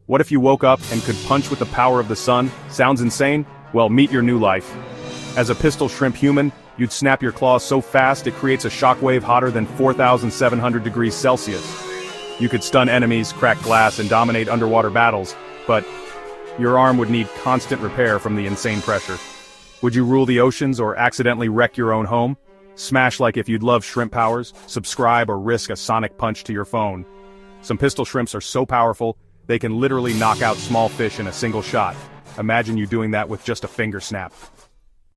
What if you woke up and could punch with the power of the sun? Sounds insane? Well, meet your new life. As a pistol shrimp human, you'd snap your claws so fast it creates a shockwave hotter than 4,700 degrees Celsius. You could stun enemies, crack glass, and dominate underwater battles, but your arm would need constant repair from the insane pressure. Would you rule the oceans or accidentally wreck your own home? Smash like if you'd love shrimp powers, subscribe or risk a sonic punch to your phone. Some pistol shrimps are so powerful, they can literally knock out small fish in a single shot. Imagine you doing that with just a finger snap.